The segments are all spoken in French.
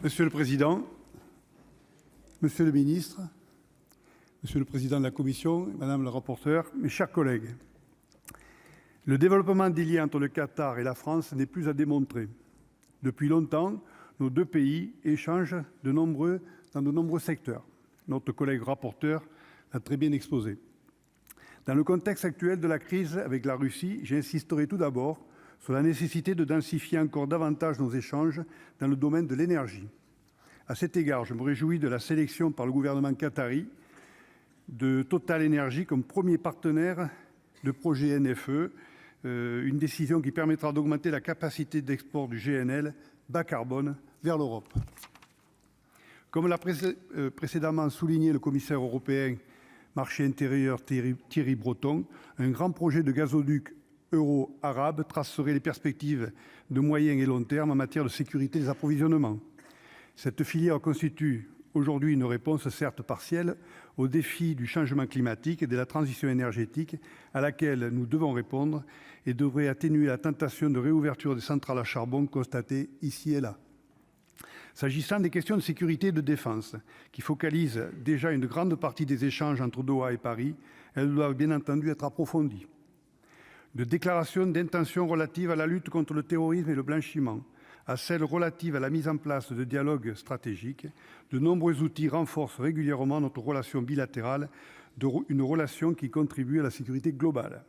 Monsieur le Président, Monsieur le Ministre, Monsieur le Président de la Commission, Madame la rapporteure, mes chers collègues, le développement des liens entre le Qatar et la France n'est plus à démontrer. Depuis longtemps, nos deux pays échangent dans de nombreux secteurs. Notre collègue rapporteur l'a très bien exposé. Dans le contexte actuel de la crise avec la Russie, j'insisterai tout d'abord sur la nécessité de densifier encore davantage nos échanges dans le domaine de l'énergie. À cet égard, je me réjouis de la sélection par le gouvernement qatari de Total Energy comme premier partenaire de projet NFE, une décision qui permettra d'augmenter la capacité d'export du GNL bas carbone vers l'Europe. Comme l'a précédemment souligné le commissaire européen marché intérieur Thierry Breton, un grand projet de gazoduc euro-arabe tracerait les perspectives de moyen et long terme en matière de sécurité des approvisionnements. Cette filière constitue aujourd'hui une réponse certes partielle au défi du changement climatique et de la transition énergétique à laquelle nous devons répondre et devrait atténuer la tentation de réouverture des centrales à charbon constatées ici et là. S'agissant des questions de sécurité et de défense, qui focalisent déjà une grande partie des échanges entre Doha et Paris, elles doivent bien entendu être approfondies. De déclarations d'intention relatives à la lutte contre le terrorisme et le blanchiment, à celles relatives à la mise en place de dialogues stratégiques, de nombreux outils renforcent régulièrement notre relation bilatérale, une relation qui contribue à la sécurité globale.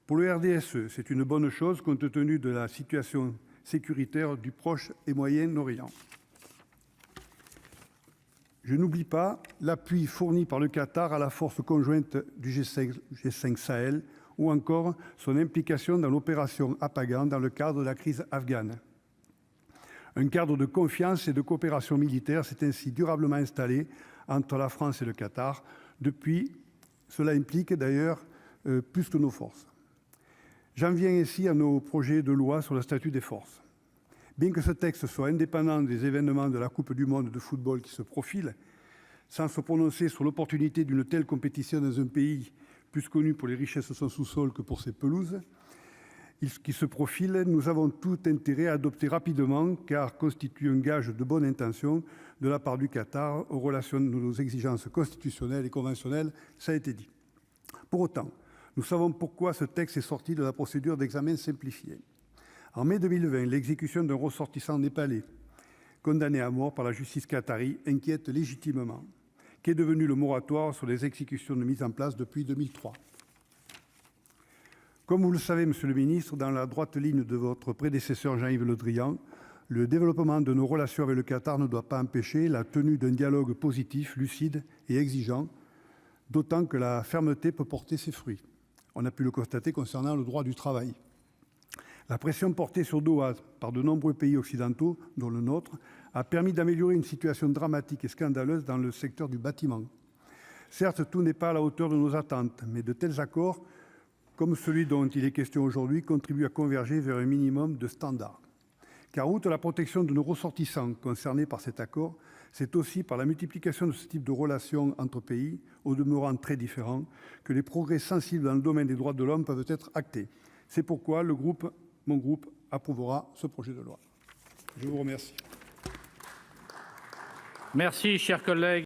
Pour le RDSE, c'est une bonne chose compte tenu de la situation sécuritaire du Proche et Moyen-Orient. Je n'oublie pas l'appui fourni par le Qatar à la force conjointe du G5 Sahel ou encore son implication dans l'opération Apagan dans le cadre de la crise afghane. Un cadre de confiance et de coopération militaire s'est ainsi durablement installé entre la France et le Qatar. Depuis, cela implique d'ailleurs plus que nos forces. J'en viens ici à nos projets de loi sur le statut des forces. Bien que ce texte soit indépendant des événements de la Coupe du monde de football qui se profile, sans se prononcer sur l'opportunité d'une telle compétition dans un pays plus connu pour les richesses de son sous-sol que pour ses pelouses, qui se profile, nous avons tout intérêt à adopter rapidement car constitue un gage de bonne intention de la part du Qatar aux relations de nos exigences constitutionnelles et conventionnelles, ça a été dit. Pour autant, nous savons pourquoi ce texte est sorti de la procédure d'examen simplifié. En mai 2020, l'exécution d'un ressortissant népalais condamné à mort par la justice qatari inquiète légitimement, qu'est devenu le moratoire sur les exécutions de mise en place depuis 2003. Comme vous le savez, Monsieur le Ministre, dans la droite ligne de votre prédécesseur Jean-Yves Le Drian, le développement de nos relations avec le Qatar ne doit pas empêcher la tenue d'un dialogue positif, lucide et exigeant, d'autant que la fermeté peut porter ses fruits. On a pu le constater concernant le droit du travail. La pression portée sur Doha par de nombreux pays occidentaux, dont le nôtre, a permis d'améliorer une situation dramatique et scandaleuse dans le secteur du bâtiment. Certes, tout n'est pas à la hauteur de nos attentes, mais de tels accords, comme celui dont il est question aujourd'hui, contribuent à converger vers un minimum de standards. Car outre la protection de nos ressortissants concernés par cet accord, c'est aussi par la multiplication de ce type de relations entre pays, au demeurant très différents, que les progrès sensibles dans le domaine des droits de l'homme peuvent être actés. C'est pourquoi mon groupe approuvera ce projet de loi. Je vous remercie. Merci, chers collègues.